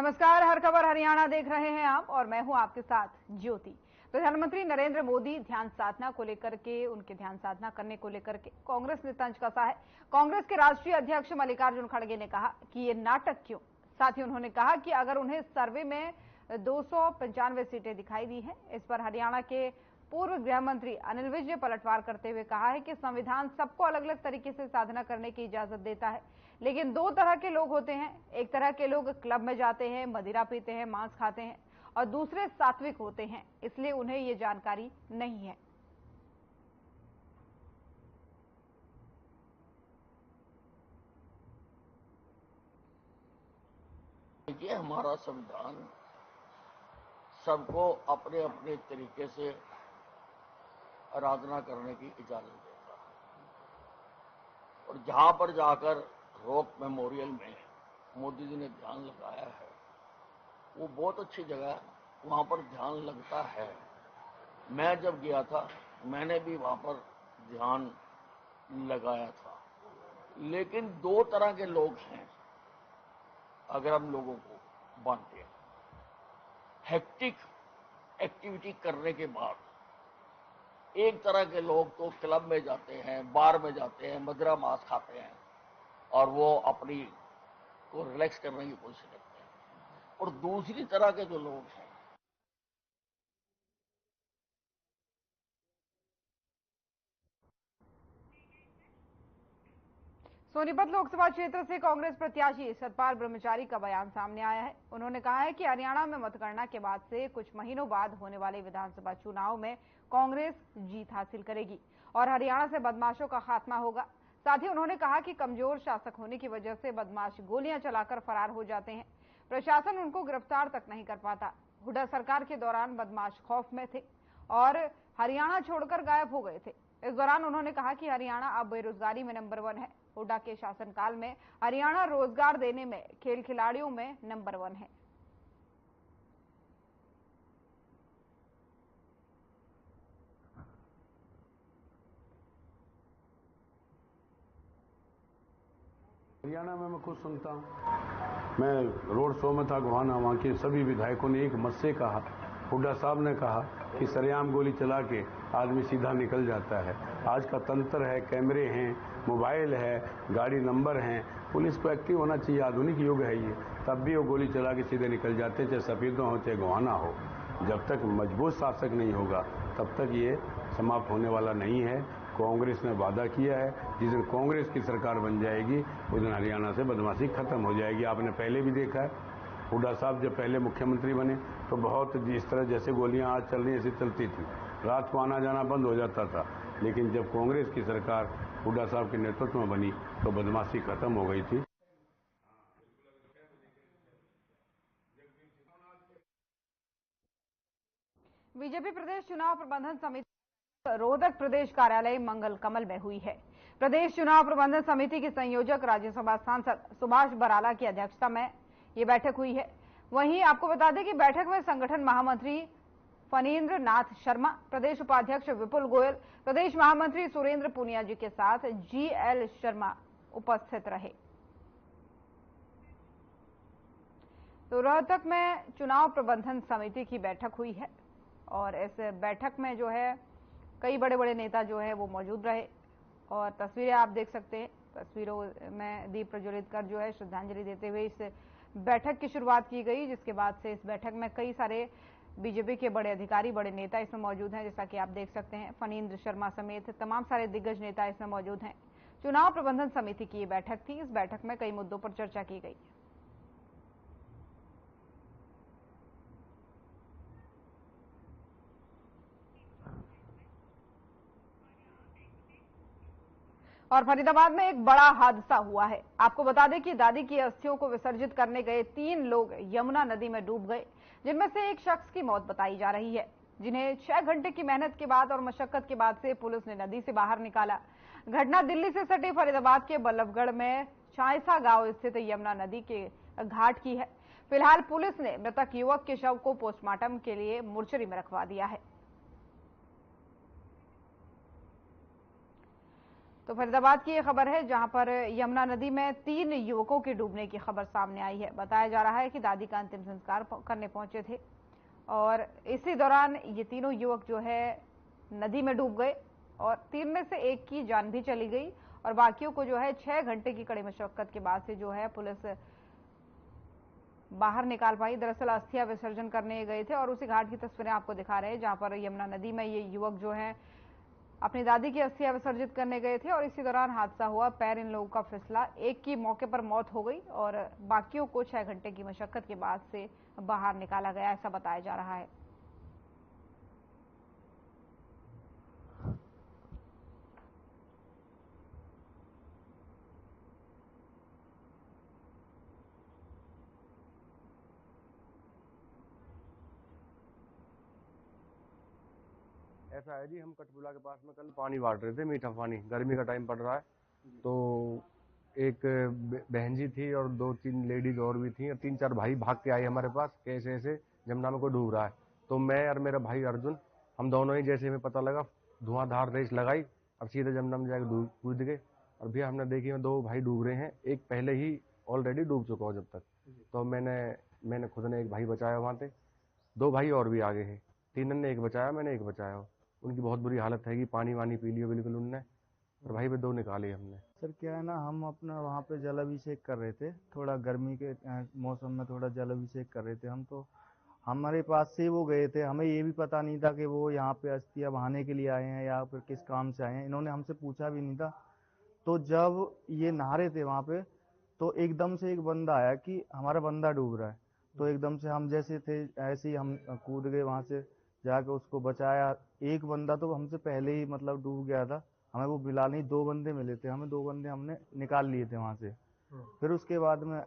नमस्कार, हर खबर हरियाणा देख रहे हैं आप और मैं हूं आपके साथ ज्योति। प्रधानमंत्री नरेंद्र मोदी ध्यान साधना को लेकर के, उनके ध्यान साधना करने को लेकर के कांग्रेस ने तंज कसा है। कांग्रेस के राष्ट्रीय अध्यक्ष मल्लिकार्जुन खड़गे ने कहा कि ये नाटक क्यों। साथ ही उन्होंने कहा कि अगर उन्हें सर्वे में 295 सीटें दिखाई दी हैं। इस पर हरियाणा के पूर्व गृह मंत्री अनिल विज ने पलटवार करते हुए कहा है कि संविधान सबको अलग अलग तरीके से साधना करने की इजाजत देता है, लेकिन दो तरह के लोग होते हैं। एक तरह के लोग क्लब में जाते हैं, मदिरा पीते हैं, मांस खाते हैं, और दूसरे सात्विक होते हैं, इसलिए उन्हें ये जानकारी नहीं है। ये हमारा संविधान सबको अपने अपने तरीके से आराधना करने की इजाजत देता है, और जहां पर जाकर रॉक मेमोरियल में मोदी जी ने ध्यान लगाया है वो बहुत अच्छी जगह है, वहां पर ध्यान लगता है। मैं जब गया था मैंने भी वहां पर ध्यान लगाया था, लेकिन दो तरह के लोग हैं अगर हम लोगों को बांटते हैं। हेक्टिक एक्टिविटी करने के बाद एक तरह के लोग तो क्लब में जाते हैं, बार में जाते हैं, मदिरा मांस खाते हैं और वो अपनी को रिलैक्स करने की कोशिश करते हैं। और दूसरी तरह के जो लोग हैं सोनीपत लोकसभा क्षेत्र से कांग्रेस प्रत्याशी सतपाल ब्रह्मचारी का बयान सामने आया है। उन्होंने कहा है कि हरियाणा में मतगणना के बाद से कुछ महीनों बाद होने वाले विधानसभा चुनाव में कांग्रेस जीत हासिल करेगी और हरियाणा से बदमाशों का खात्मा होगा। साथ ही उन्होंने कहा कि कमजोर शासक होने की वजह से बदमाश गोलियां चलाकर फरार हो जाते हैं, प्रशासन उनको गिरफ्तार तक नहीं कर पाता। हुड्डा सरकार के दौरान बदमाश खौफ में थे और हरियाणा छोड़कर गायब हो गए थे। इस दौरान उन्होंने कहा कि हरियाणा अब बेरोजगारी में नंबर 1 है। हुड्डा के शासनकाल में हरियाणा रोजगार देने में खेल खिलाड़ियों में नंबर 1 है। हरियाणा में मैं खुद सुनता हूँ, मैं रोड शो में था गोहाना, वहाँ के सभी विधायकों ने एक मत से कहा, हुड्डा साहब ने कहा कि सरेआम गोली चला के आदमी सीधा निकल जाता है। आज का तंत्र है, कैमरे हैं, मोबाइल है, गाड़ी नंबर हैं, पुलिस को एक्टिव होना चाहिए, आधुनिक युग है ये। तब भी वो गोली चला के सीधे निकल जाते, चाहे सफेदों हो चाहे गोहाना हो। जब तक मजबूत शासक नहीं होगा तब तक ये समाप्त होने वाला नहीं है। कांग्रेस ने वादा किया है जिस दिन कांग्रेस की सरकार बन जाएगी उस दिन हरियाणा से बदमाशी खत्म हो जाएगी। आपने पहले भी देखा है, हुड्डा साहब जब पहले मुख्यमंत्री बने तो बहुत जिस तरह जैसे गोलियां आज चल रही ऐसी चलती थी, रात को आना जाना बंद हो जाता था। लेकिन जब कांग्रेस की सरकार हुड्डा साहब के नेतृत्व में बनी तो बदमाशी खत्म हो गई थी। बीजेपी प्रदेश चुनाव प्रबंधन समिति रोहतक प्रदेश कार्यालय मंगल कमल में हुई है। प्रदेश चुनाव प्रबंधन समिति के संयोजक राज्यसभा सांसद सुभाष बराला की अध्यक्षता में ये बैठक हुई है। वहीं आपको बता दें कि बैठक में संगठन महामंत्री फणींद्र नाथ शर्मा, प्रदेश उपाध्यक्ष विपुल गोयल, प्रदेश महामंत्री सुरेंद्र पुनिया जी के साथ GL शर्मा उपस्थित रहे। तो रोहतक में चुनाव प्रबंधन समिति की बैठक हुई है और इस बैठक में जो है कई बड़े बड़े नेता जो है वो मौजूद रहे और तस्वीरें आप देख सकते हैं। तस्वीरों में दीप प्रज्वलित कर जो है श्रद्धांजलि देते हुए इस बैठक की शुरुआत की गई, जिसके बाद से इस बैठक में कई सारे बीजेपी के बड़े अधिकारी, बड़े नेता इसमें मौजूद हैं। जैसा कि आप देख सकते हैं, फणींद्र शर्मा समेत तमाम सारे दिग्गज नेता इसमें मौजूद हैं। चुनाव प्रबंधन समिति की ये बैठक थी। इस बैठक में कई मुद्दों पर चर्चा की गई। और फरीदाबाद में एक बड़ा हादसा हुआ है। आपको बता दें कि दादी की अस्थियों को विसर्जित करने गए 3 लोग यमुना नदी में डूब गए, जिनमें से एक शख्स की मौत बताई जा रही है, जिन्हें 6 घंटे की मेहनत के बाद और मशक्कत के बाद से पुलिस ने नदी से बाहर निकाला। घटना दिल्ली से सटे फरीदाबाद के बल्लभगढ़ में छायसा गांव स्थित यमुना नदी के घाट की है। फिलहाल पुलिस ने मृतक युवक के शव को पोस्टमार्टम के लिए मोर्चरी में रखवा दिया है। तो फरीदाबाद की ये खबर है, जहां पर यमुना नदी में 3 युवकों के डूबने की खबर सामने आई है। बताया जा रहा है कि दादी का अंतिम संस्कार करने पहुंचे थे और इसी दौरान ये तीनों युवक जो है नदी में डूब गए और 3 में से एक की जान भी चली गई और बाकियों को जो है 6 घंटे की कड़ी मशक्कत के बाद से जो है पुलिस बाहर निकाल पाई। दरअसल अस्थियां विसर्जन करने गए थे और उसी घाट की तस्वीरें आपको दिखा रहे हैं, जहां पर यमुना नदी में ये युवक जो है अपनी दादी की अस्थियां विसर्जित करने गए थे और इसी दौरान हादसा हुआ। पैर इन लोगों का फिसला, एक की मौके पर मौत हो गई और बाकियों को 6 घंटे की मशक्कत के बाद से बाहर निकाला गया, ऐसा बताया जा रहा है। ऐसा है जी, हम कटपुला के पास में कल पानी बांट रहे थे, मीठा पानी, गर्मी का टाइम पड़ रहा है। तो एक बहन जी थी और 2-3 लेडीज और भी थी और 3-4 भाई भाग के आए हमारे पास, कैसे ऐसे जमुना में कोई डूब रहा है। तो मैं और मेरा भाई अर्जुन, हम दोनों ही जैसे हमें पता लगा धुआंधार रेस लगाई और सीधे जमुना में जाकर कूद गए। और भैया हमने देखी 2 भाई डूब रहे हैं, एक पहले ही ऑलरेडी डूब चुका हो जब तक। तो मैंने खुद ने एक भाई बचाया वहां से, 2 भाई और भी आगे हैं, 3 ने एक बचाया, मैंने एक बचाया। उनकी बहुत बुरी हालत है कि पानी वानी पी लियो बिल्कुल उनने, और भाई पे 2 निकाले हमने। सर क्या है ना, हम अपना वहाँ पे जल अभिषेक कर रहे थे, थोड़ा गर्मी के मौसम में थोड़ा जल अभिषेक कर रहे थे हम। तो हमारे पास से वो गए थे, हमें ये भी पता नहीं था कि वो यहाँ पे अस्थियां बहाने के लिए आए हैं या फिर किस काम से आए हैं, इन्होंने हमसे पूछा भी नहीं था। तो जब ये नहा रहे थे वहाँ पे, तो एकदम से एक बंदा आया कि हमारा बंदा डूब रहा है। तो एकदम से हम जैसे थे ऐसे ही हम कूद गए वहां से, जाके उसको बचाया। एक बंदा तो हमसे पहले ही मतलब डूब गया था, हमें वो मिला नहीं। 2 बंदे मिले थे हमें, 2 बंदे हमने निकाल लिए थे वहां से। फिर उसके बाद में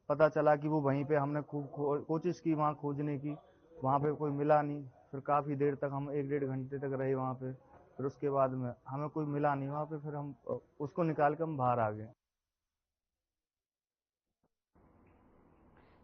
पता चला कि वो वहीं पे, हमने खूब कोशिश की वहां खोजने की, वहां पे कोई मिला नहीं। फिर काफी देर तक हम 1-1.5 घंटे तक रहे वहां पे। फिर उसके बाद में हमें कोई मिला नहीं वहां पे, फिर हम उसको निकाल के हम बाहर आ गए।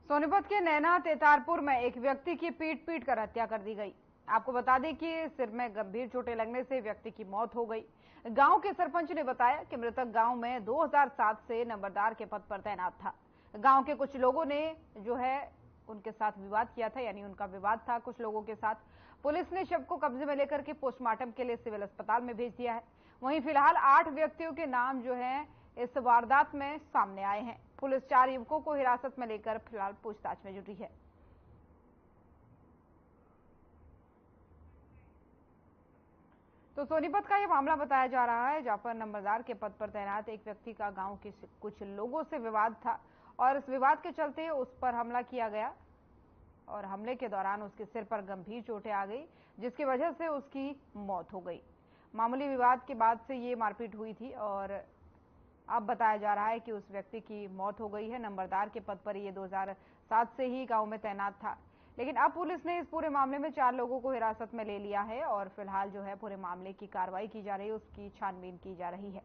सोनीपत के नैना तेतारपुर में एक व्यक्ति की पीट कर हत्या कर दी गई। आपको बता दें कि सिर में गंभीर चोटें लगने से व्यक्ति की मौत हो गई। गांव के सरपंच ने बताया कि मृतक गांव में 2007 से नंबरदार के पद पर तैनात था। गांव के कुछ लोगों ने जो है उनके साथ विवाद किया था, यानी उनका विवाद था कुछ लोगों के साथ। पुलिस ने शव को कब्जे में लेकर के पोस्टमार्टम के लिए सिविल अस्पताल में भेज दिया है। वहीं फिलहाल 8 व्यक्तियों के नाम जो है इस वारदात में सामने आए हैं। पुलिस 4 युवकों को हिरासत में लेकर फिलहाल पूछताछ में जुटी है। तो सोनीपत का यह मामला बताया जा रहा है, जहां पर नंबरदार के पद पर तैनात एक व्यक्ति का गांव के कुछ लोगों से विवाद था और इस विवाद के चलते उस पर हमला किया गया और हमले के दौरान उसके सिर पर गंभीर चोटें आ गई, जिसकी वजह से उसकी मौत हो गई। मामूली विवाद के बाद से ये मारपीट हुई थी और अब बताया जा रहा है कि उस व्यक्ति की मौत हो गई है। नंबरदार के पद पर ये 2007 से ही गांव में तैनात था, लेकिन अब पुलिस ने इस पूरे मामले में 4 लोगों को हिरासत में ले लिया है और फिलहाल जो है पूरे मामले की कार्रवाई की जा रही है, उसकी छानबीन की जा रही है।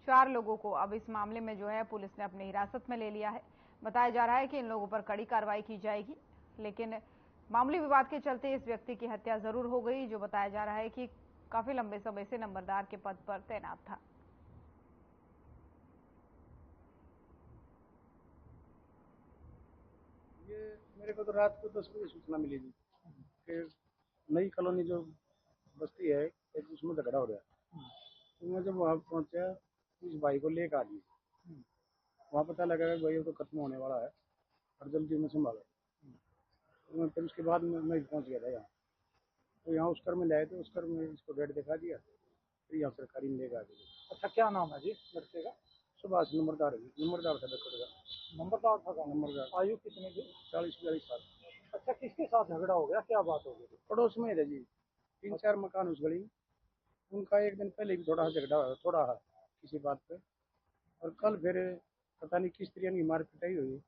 4 लोगों को अब इस मामले में जो है पुलिस ने अपने हिरासत में ले लिया है। बताया जा रहा है कि इन लोगों पर कड़ी कार्रवाई की जाएगी, लेकिन मामूली विवाद के चलते इस व्यक्ति की हत्या जरूर हो गई, जो बताया जा रहा है कि काफी लंबे समय से नंबरदार के पद पर तैनात था। ये मेरे को तो रात को 10 बजे सूचना मिली थी कि नई कॉलोनी जो बस्ती है एक उसमें झगड़ा हो रहा है। तो मैं जब वहाँ पहुँचा, इस भाई को लेकर आ गई। वहाँ पता लगा कि भाई तो खत्म होने वाला है और जल्दी में संभाला। तो मैं फिर उसके बाद मैं पहुँच गया था यहाँ। तो यहाँ उसकर में लाए थे, उसकर में इसको डेट दिखा दिया, फिर यहाँ सरकारी में लेकर आ गई। अच्छा, क्या नाम है जी लड़के का? सुभाष नंबरदार है, नंबरदार था डॉक्टर का। नंबरदार था? नंबरदार। आयु कितनी थी? 40-42 साल। अच्छा, किसके साथ झगड़ा हो गया, क्या बात हो गई? पड़ोस में है जी, 3-4 मकान उस गली। उनका एक दिन पहले भी थोड़ा झगड़ा हुआ, थोड़ा किसी बात पे, और कल फिर पता नहीं किस तरह की मार पिटाई हुई।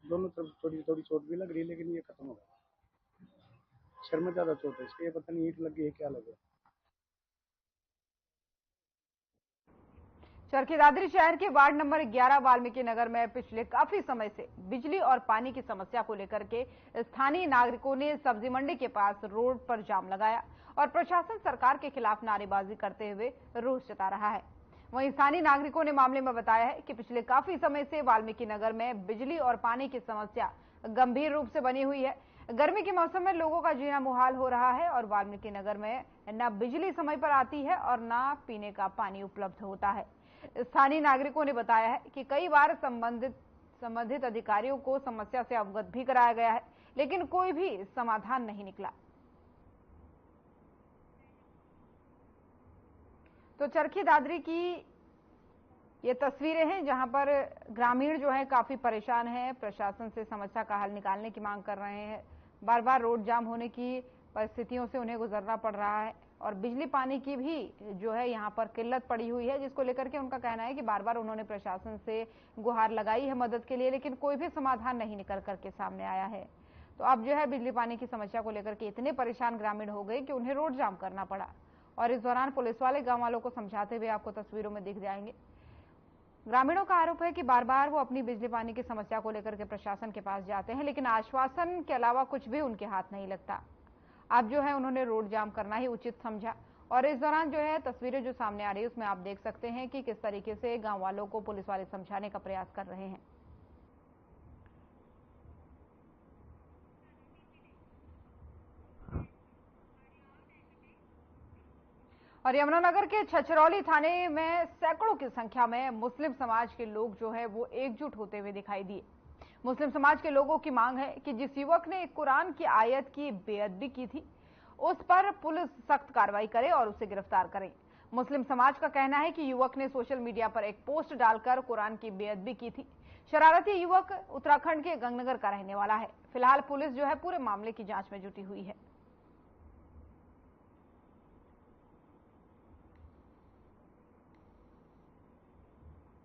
दोनों तरफ थोड़ी थोड़ी चोट भी लग रही, लेकिन ये खत्म हो गया। सिर में ज्यादा चोट है इसके, ये पता नहीं ईंट लगी है क्या लगे। चरखी दादरी शहर के वार्ड नंबर 11 वाल्मीकि नगर में पिछले काफी समय से बिजली और पानी की समस्या को लेकर के स्थानीय नागरिकों ने सब्जी मंडी के पास रोड पर जाम लगाया और प्रशासन सरकार के खिलाफ नारेबाजी करते हुए रोष जता रहा है। वहीं स्थानीय नागरिकों ने मामले में बताया है कि पिछले काफी समय से वाल्मीकि नगर में बिजली और पानी की समस्या गंभीर रूप से बनी हुई है। गर्मी के मौसम में लोगों का जीना मुहाल हो रहा है और वाल्मीकि नगर में न बिजली समय पर आती है और न पीने का पानी उपलब्ध होता है। स्थानीय नागरिकों ने बताया है कि कई बार संबंधित अधिकारियों को समस्या से अवगत भी कराया गया है, लेकिन कोई भी समाधान नहीं निकला। तो चरखी दादरी की ये तस्वीरें हैं जहां पर ग्रामीण जो है काफी परेशान हैं, प्रशासन से समस्या का हल निकालने की मांग कर रहे हैं। बार बार रोड जाम होने की परिस्थितियों से उन्हें गुजरना पड़ रहा है और बिजली पानी की भी जो है यहाँ पर किल्लत पड़ी हुई है, जिसको लेकर के उनका कहना है कि बार बार उन्होंने प्रशासन से गुहार लगाई है मदद के लिए, लेकिन कोई भी समाधान नहीं निकल करके सामने आया है। तो अब जो है बिजली पानी की समस्या को लेकर के इतने परेशान ग्रामीण हो गए कि उन्हें रोड जाम करना पड़ा और इस दौरान पुलिस वाले गाँव वालों को समझाते हुए आपको तस्वीरों में दिख जाएंगे। ग्रामीणों का आरोप है कि बार बार वो अपनी बिजली पानी की समस्या को लेकर के प्रशासन के पास जाते हैं, लेकिन आश्वासन के अलावा कुछ भी उनके हाथ नहीं लगता। अब जो है उन्होंने रोड जाम करना ही उचित समझा और इस दौरान जो है तस्वीरें जो सामने आ रही है उसमें आप देख सकते हैं कि किस तरीके से गांव वालों को पुलिस वाले समझाने का प्रयास कर रहे हैं। और यमुनानगर के छछरौली थाने में सैकड़ों की संख्या में मुस्लिम समाज के लोग जो है वो एकजुट होते हुए दिखाई दिए। मुस्लिम समाज के लोगों की मांग है कि जिस युवक ने कुरान की आयत की बेअदबी की थी उस पर पुलिस सख्त कार्रवाई करे और उसे गिरफ्तार करे। मुस्लिम समाज का कहना है कि युवक ने सोशल मीडिया पर एक पोस्ट डालकर कुरान की बेअदबी की थी। शरारती युवक उत्तराखंड के गंगनगर का रहने वाला है। फिलहाल पुलिस जो है पूरे मामले की जांच में जुटी हुई है।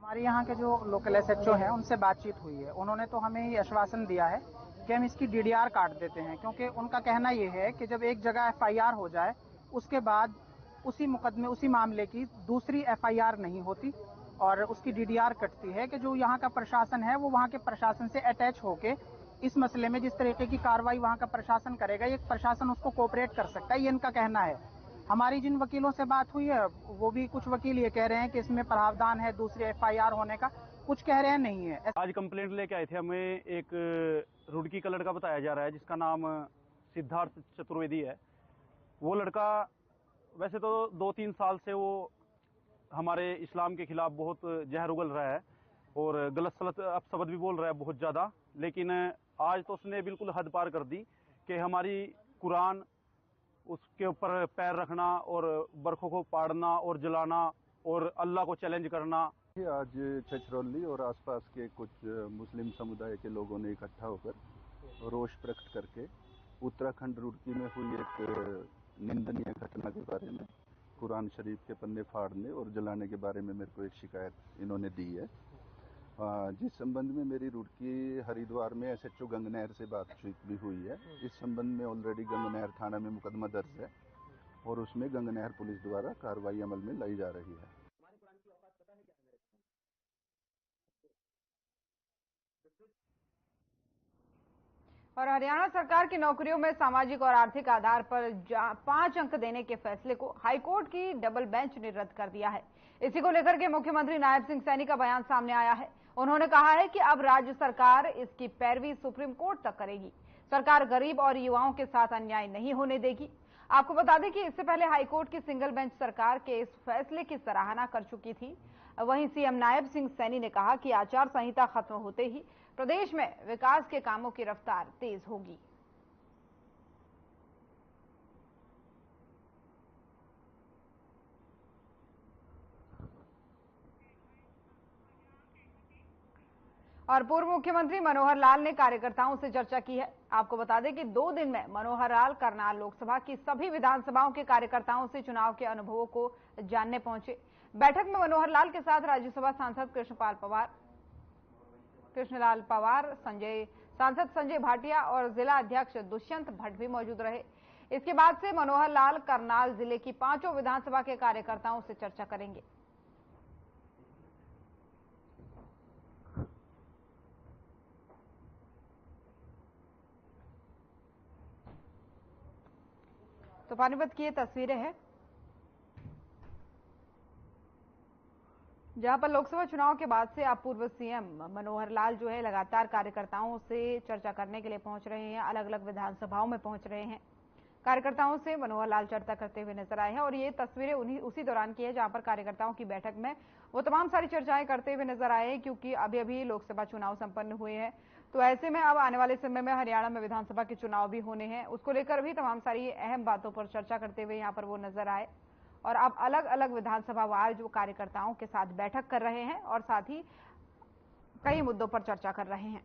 हमारे यहाँ के जो लोकल एसएचओ हैं उनसे बातचीत हुई है। उन्होंने तो हमें ये आश्वासन दिया है कि हम इसकी डीडीआर काट देते हैं, क्योंकि उनका कहना ये है कि जब एक जगह एफआईआर हो जाए उसके बाद उसी मुकदमे उसी मामले की दूसरी एफआईआर नहीं होती और उसकी डीडीआर कटती है कि जो यहाँ का प्रशासन है वो वहाँ के प्रशासन से अटैच होके इस मसले में जिस तरीके की कार्रवाई वहाँ का प्रशासन करेगा ये प्रशासन उसको कोऑपरेट कर सकता है, ये इनका कहना है। हमारी जिन वकीलों से बात हुई है वो भी कुछ वकील ये कह रहे हैं कि इसमें प्रावधान है दूसरी एफआईआर होने का, कुछ कह रहे हैं नहीं है। आज कंप्लेंट लेके आए थे, हमें एक रुड़की का लड़का बताया जा रहा है जिसका नाम सिद्धार्थ चतुर्वेदी है। वो लड़का वैसे तो 2-3 साल से वो हमारे इस्लाम के खिलाफ बहुत जहर उगल रहा है और गलत सलत अपशब्द भी बोल रहा है बहुत ज़्यादा, लेकिन आज तो उसने बिल्कुल हद पार कर दी कि हमारी कुरान उसके ऊपर पैर रखना और बरखों को पाड़ना और जलाना और अल्लाह को चैलेंज करना। आज छछरौली और आसपास के कुछ मुस्लिम समुदाय के लोगों ने इकट्ठा होकर रोष प्रकट करके उत्तराखंड रुड़की में हुई एक निंदनीय घटना के बारे में, कुरान शरीफ के पन्ने फाड़ने और जलाने के बारे में मेरे को एक शिकायत इन्होंने दी है, जिस संबंध में मेरी रुड़की हरिद्वार में एसएचओ गंगनहर से बातचीत भी हुई है। इस संबंध में ऑलरेडी गंगनहर थाना में मुकदमा दर्ज है और उसमें गंगनहर पुलिस द्वारा कार्रवाई अमल में लाई जा रही है। और हरियाणा सरकार की नौकरियों में सामाजिक और आर्थिक आधार पर 5 अंक देने के फैसले को हाईकोर्ट की डबल बेंच ने रद्द कर दिया है। इसी को लेकर के मुख्यमंत्री नायब सिंह सैनी का बयान सामने आया है। उन्होंने कहा है कि अब राज्य सरकार इसकी पैरवी सुप्रीम कोर्ट तक करेगी। सरकार गरीब और युवाओं के साथ अन्याय नहीं होने देगी। आपको बता दें कि इससे पहले हाईकोर्ट की सिंगल बेंच सरकार के इस फैसले की सराहना कर चुकी थी। वहीं सीएम नायब सिंह सैनी ने कहा कि आचार संहिता खत्म होते ही प्रदेश में विकास के कामों की रफ्तार तेज होगी। और पूर्व मुख्यमंत्री मनोहर लाल ने कार्यकर्ताओं से चर्चा की है। आपको बता दें कि 2 दिन में मनोहर लाल करनाल लोकसभा की सभी विधानसभाओं के कार्यकर्ताओं से चुनाव के अनुभवों को जानने पहुंचे। बैठक में मनोहर लाल के साथ राज्यसभा सांसद कृष्णलाल पवार, सांसद संजय भाटिया और जिला अध्यक्ष दुष्यंत भट्ट भी मौजूद रहे। इसके बाद से मनोहर लाल करनाल जिले की 5 विधानसभा के कार्यकर्ताओं से चर्चा करेंगे। तो पानीपत की ये तस्वीरें हैं जहां पर लोकसभा चुनाव के बाद से अब पूर्व सीएम मनोहर लाल जो है लगातार कार्यकर्ताओं से चर्चा करने के लिए पहुंच रहे हैं, अलग अलग विधानसभाओं में पहुंच रहे हैं। कार्यकर्ताओं से मनोहर लाल चर्चा करते हुए नजर आए हैं और ये तस्वीरें उसी दौरान की है जहां पर कार्यकर्ताओं की बैठक में वो तमाम सारी चर्चाएं करते हुए नजर आए हैं, क्योंकि अभी अभी लोकसभा चुनाव संपन्न हुए हैं। तो ऐसे में अब आने वाले समय में हरियाणा में विधानसभा के चुनाव भी होने हैं, उसको लेकर भी तमाम सारी अहम बातों पर चर्चा करते हुए यहाँ पर वो नजर आए और अब अलग अलग विधानसभा वार जो कार्यकर्ताओं के साथ बैठक कर रहे हैं और साथ ही कई मुद्दों पर चर्चा कर रहे हैं।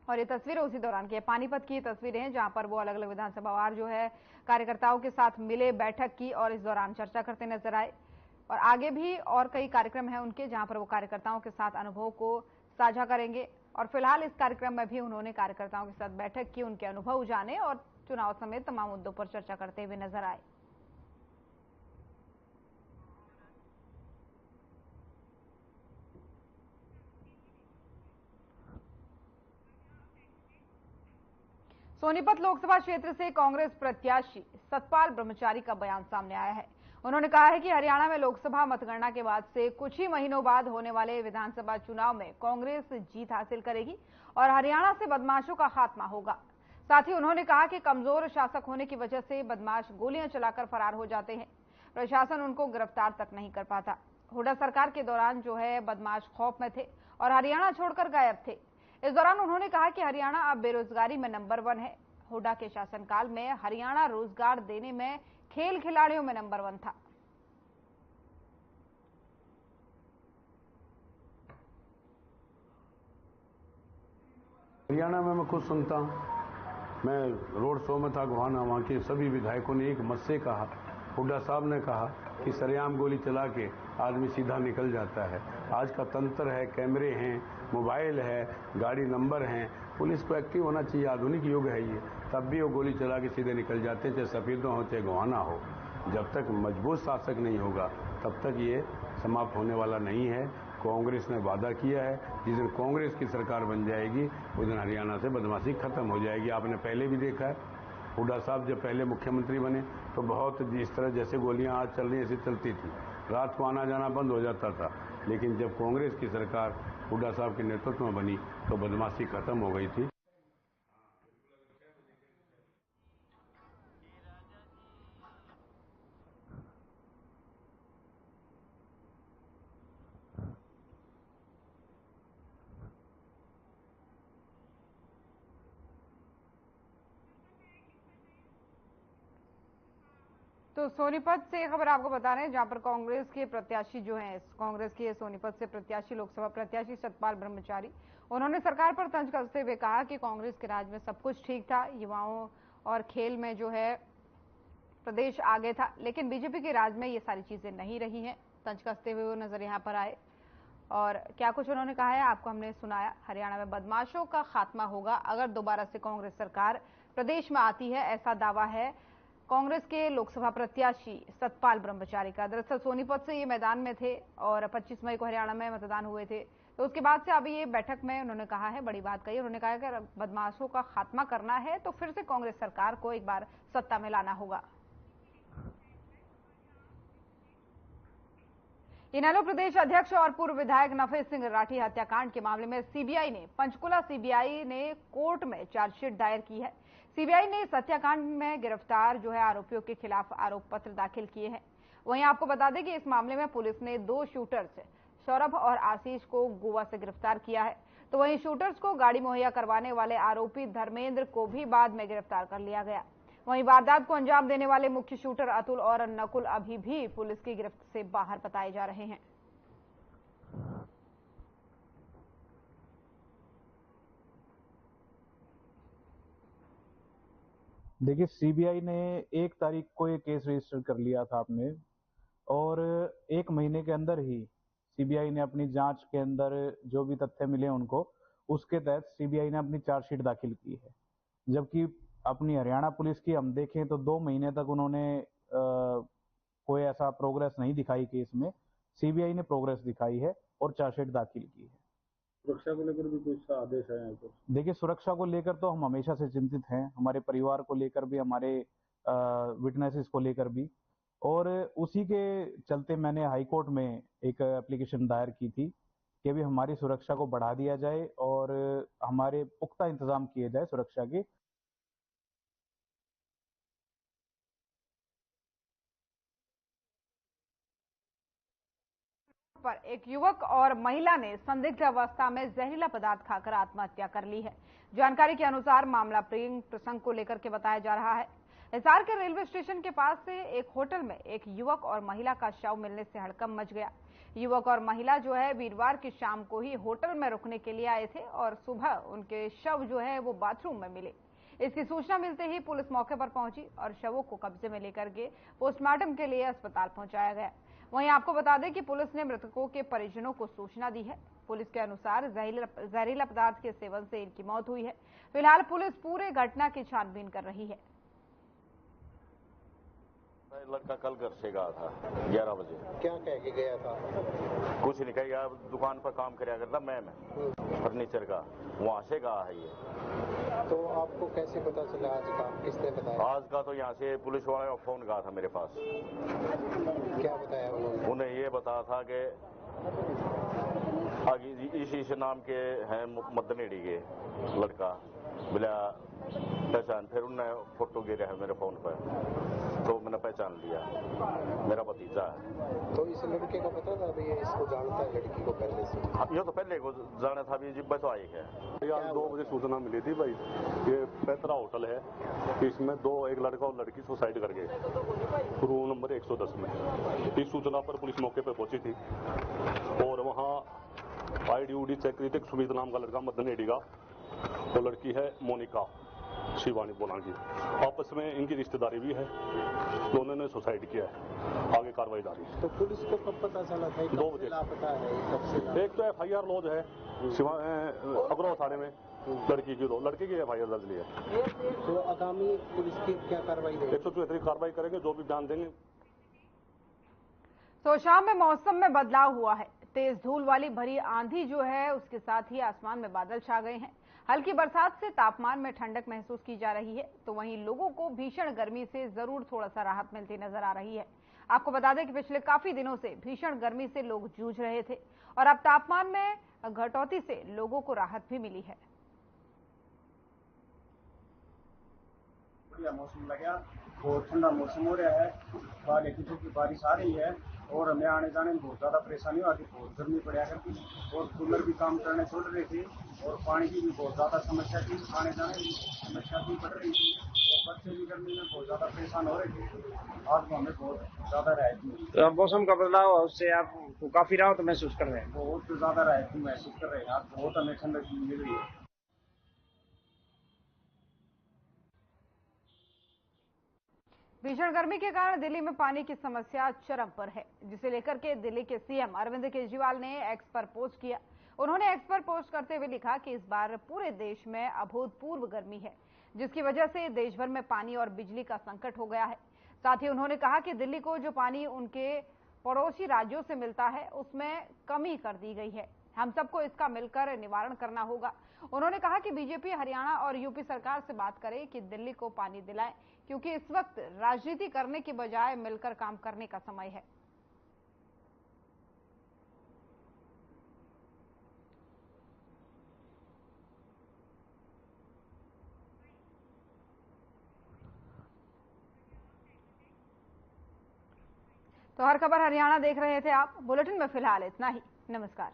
और ये तस्वीरें उसी दौरान की है, पानीपत की ये तस्वीरें हैं जहां पर वो अलग अलग विधानसभा वार जो है कार्यकर्ताओं के साथ मिले, बैठक की और इस दौरान चर्चा करते नजर आए। और आगे भी और कई कार्यक्रम हैं उनके जहां पर वो कार्यकर्ताओं के साथ अनुभव को साझा करेंगे और फिलहाल इस कार्यक्रम में भी उन्होंने कार्यकर्ताओं के साथ बैठक की, उनके अनुभव जाने और चुनाव समेत तमाम मुद्दों पर चर्चा करते हुए नजर आए। सोनीपत लोकसभा क्षेत्र से कांग्रेस प्रत्याशी सतपाल ब्रह्मचारी का बयान सामने आया है। उन्होंने कहा है कि हरियाणा में लोकसभा मतगणना के बाद से कुछ ही महीनों बाद होने वाले विधानसभा चुनाव में कांग्रेस जीत हासिल करेगी और हरियाणा से बदमाशों का खात्मा होगा। साथ ही उन्होंने कहा कि कमजोर शासक होने की वजह से बदमाश गोलियां चलाकर फरार हो जाते हैं, प्रशासन उनको गिरफ्तार तक नहीं कर पाता। हुड्डा सरकार के दौरान जो है बदमाश खौफ में थे और हरियाणा छोड़कर गायब थे। इस दौरान उन्होंने कहा कि हरियाणा अब बेरोजगारी में नंबर 1 है। हुड्डा के शासनकाल में हरियाणा रोजगार देने में खेल खिलाड़ियों में नंबर 1 था। हरियाणा में मैं खुद सुनता हूं, मैं रोड शो में था गोहाना, वहां के सभी विधायकों ने एक मत से कहा, हुड्डा साहब ने कहा कि सरेआम गोली चला के आदमी सीधा निकल जाता है। आज का तंत्र है, कैमरे हैं, मोबाइल है, गाड़ी नंबर हैं, पुलिस को एक्टिव होना चाहिए, आधुनिक युग है ये, तब भी वो गोली चला के सीधे निकल जाते हैं, चाहे सफेदों हो चाहे गोहाना हो। जब तक मजबूत शासक नहीं होगा तब तक ये समाप्त होने वाला नहीं है। कांग्रेस ने वादा किया है, जिस दिन कांग्रेस की सरकार बन जाएगी उस दिन हरियाणा से बदमाशी खत्म हो जाएगी। आपने पहले भी देखा है, हुड्डा साहब जब पहले मुख्यमंत्री बने तो बहुत जिस तरह जैसे गोलियां आज चल रही ऐसी चलती थी, रात को आना जाना बंद हो जाता था। लेकिन जब कांग्रेस की सरकार हुड्डा साहब के नेतृत्व में बनी तो बदमाशी खत्म हो गई थी। तो सोनीपत से खबर आपको बता रहे हैं जहां पर कांग्रेस के प्रत्याशी जो हैं, कांग्रेस के सोनीपत से प्रत्याशी लोकसभा प्रत्याशी सतपाल ब्रह्मचारी, उन्होंने सरकार पर तंज कसते हुए कहा कि कांग्रेस के राज में सब कुछ ठीक था, युवाओं और खेल में जो है प्रदेश आगे था, लेकिन बीजेपी के राज में ये सारी चीजें नहीं रही हैं। तंज कसते हुए वो नजर यहाँ पर आए और क्या कुछ उन्होंने कहा है आपको हमने सुनाया। हरियाणा में बदमाशों का खात्मा होगा अगर दोबारा से कांग्रेस सरकार प्रदेश में आती है, ऐसा दावा है कांग्रेस के लोकसभा प्रत्याशी सतपाल ब्रह्मचारी का। दरअसल सोनीपत से ये मैदान में थे और 25 मई को हरियाणा में मतदान हुए थे, तो उसके बाद से अभी ये बैठक में उन्होंने कहा है, बड़ी बात कही, उन्होंने कहा कि अगर बदमाशों का खात्मा करना है तो फिर से कांग्रेस सरकार को एक बार सत्ता में लाना होगा। इनेलो प्रदेश अध्यक्ष और पूर्व विधायक नफे सिंह राठी हत्याकांड के मामले में सीबीआई ने पंचकुला सीबीआई ने कोर्ट में चार्जशीट दायर की है। सीबीआई ने इस हत्याकांड में गिरफ्तार जो है आरोपियों के खिलाफ आरोप पत्र दाखिल किए हैं। वहीं आपको बता दें कि इस मामले में पुलिस ने 2 शूटर्स सौरभ और आशीष को गोवा से गिरफ्तार किया है, तो वहीं शूटर्स को गाड़ी मुहैया करवाने वाले आरोपी धर्मेंद्र को भी बाद में गिरफ्तार कर लिया गया। वहीं वारदात को अंजाम देने वाले मुख्य शूटर अतुल और नकुल अभी भी पुलिस की गिरफ्त से बाहर बताए जा रहे हैं। देखिए, सीबीआई ने 1 तारीख को ये केस रजिस्टर कर लिया था आपने, और 1 महीने के अंदर ही सीबीआई ने अपनी जांच के अंदर जो भी तथ्य मिले उनको, उसके तहत सीबीआई ने अपनी चार्जशीट दाखिल की है। जबकि अपनी हरियाणा पुलिस की हम देखें तो 2 महीने तक उन्होंने कोई ऐसा प्रोग्रेस नहीं दिखाई केस में। सीबीआई ने प्रोग्रेस दिखाई है और चार्जशीट दाखिल की है। सुरक्षा को लेकर भी कुछ आदेश है? देखिए, सुरक्षा को लेकर तो हम हमेशा से चिंतित हैं, हमारे परिवार को लेकर भी, हमारे विटनेसेस को लेकर भी। और उसी के चलते मैंने हाई कोर्ट में एक एप्लीकेशन दायर की थी कि भी हमारी सुरक्षा को बढ़ा दिया जाए और हमारे पुख्ता इंतजाम किए जाए सुरक्षा के। पर एक युवक और महिला ने संदिग्ध अवस्था में जहरीला पदार्थ खाकर आत्महत्या कर ली है। जानकारी के अनुसार मामला प्रेम प्रसंग को लेकर के बताया जा रहा है। हिसार के रेलवे स्टेशन के पास से एक होटल में एक युवक और महिला का शव मिलने से हड़कंप मच गया। युवक और महिला जो है वीरवार की शाम को ही होटल में रुकने के लिए आए थे और सुबह उनके शव जो है वो बाथरूम में मिले। इसकी सूचना मिलते ही पुलिस मौके पर पहुंची और शवों को कब्जे में लेकर के पोस्टमार्टम के लिए अस्पताल पहुंचाया गया। वहीं आपको बता दें कि पुलिस ने मृतकों के परिजनों को सूचना दी है। पुलिस के अनुसार जहरीला पदार्थ के सेवन से इनकी मौत हुई है। फिलहाल पुलिस पूरे घटना की छानबीन कर रही है। लड़का कल घर से गया था 11 बजे। क्या कह के गया था? कुछ नहीं कहा, दुकान पर काम कराया करता मैं फर्नीचर का, वहाँ से गया है ये। तो आपको कैसे पता चला आज का? किसने बताया? आज का तो यहाँ से पुलिस वाले का फोन गया था मेरे पास। क्या बताया उन्होंने? उन्हें ये बताया था कि आगे इस नाम के हैं मदनेड़ी के लड़का बिला पहचान। फिर उन्होंने फोटो गिरे है मेरे फोन पर, तो मैंने पहचान लिया, मेरा भतीजा है। तो इस लड़के को पता था भैया, इसको जानता है लड़की को पहले से? ये तो पहले को जाना था, अभी जिब्बा तो आई है। यार 2 बजे सूचना मिली थी भाई, ये पैतरा होटल है, इसमें एक लड़का और लड़की सुसाइड कर गए रूम नंबर 110 में। इस सूचना पर पुलिस मौके पर पहुंची थी और वहाँ आईडी उडी चेक करी थी। सुमित नाम का लड़का मदनेड़ी का, वो लड़की है मोनिका शिवानी बोलांगी। आपस में इनकी रिश्तेदारी भी है, दोनों ने सुसाइड किया है। आगे कार्रवाई जारी है। तो पुलिस को कब पता चला था? 2 बजे लापता है। कब से? एक तो FIR लॉज है अग्रवाल थाने में, लड़की की 2 लड़के की FIR दर्ज ली है। तो आगामी पुलिस की क्या कार्रवाई रहेगी? 174 कार्रवाई करेंगे, जो भी बयान देंगे। तो शाम में मौसम में बदलाव हुआ है। तेज धूल वाली भरी आंधी जो है उसके साथ ही आसमान में बादल छा गए हैं। हल्की बरसात से तापमान में ठंडक महसूस की जा रही है, तो वहीं लोगों को भीषण गर्मी से जरूर थोड़ा सा राहत मिलती नजर आ रही है। आपको बता दें कि पिछले काफी दिनों से भीषण गर्मी से लोग जूझ रहे थे और अब तापमान में घटौती से लोगों को राहत भी मिली है। बढ़िया मौसम लगा, बहुत ठंडा मौसम हो रहा है, बाले की बारिश आ रही है और हमें आने जाने में बहुत ज़्यादा परेशानी हो रही, बहुत गर्मी पड़ा करती और कूलर भी काम करने छोड़ रहे थे और पानी की भी बहुत ज़्यादा समस्या थी, आने जाने की समस्या भी बढ़ रही थी और बच्चे भी गर्मी में बहुत ज़्यादा परेशान हो रहे थे। आज हमें बहुत ज़्यादा राहत मिली। तो मौसम का बदलाव उससे आपको काफ़ी राहत महसूस कर रहे हैं? बहुत ज़्यादा राहत महसूस कर रहे हैं, आज बहुत हमें ठंडक मिल रही है। भीषण गर्मी के कारण दिल्ली में पानी की समस्या चरम पर है, जिसे लेकर के दिल्ली के सीएम अरविंद केजरीवाल ने एक्स पर पोस्ट किया। उन्होंने एक्स पर पोस्ट करते हुए लिखा कि इस बार पूरे देश में अभूतपूर्व गर्मी है, जिसकी वजह से देश भर में पानी और बिजली का संकट हो गया है। साथ ही उन्होंने कहा कि दिल्ली को जो पानी उनके पड़ोसी राज्यों से मिलता है उसमें कमी कर दी गई है। हम सबको इसका मिलकर निवारण करना होगा। उन्होंने कहा कि बीजेपी हरियाणा और यूपी सरकार से बात करे कि दिल्ली को पानी दिलाए, क्योंकि इस वक्त राजनीति करने की बजाय मिलकर काम करने का समय है। तो हर खबर हरियाणा देख रहे थे आप। बुलेटिन में फिलहाल इतना ही। नमस्कार।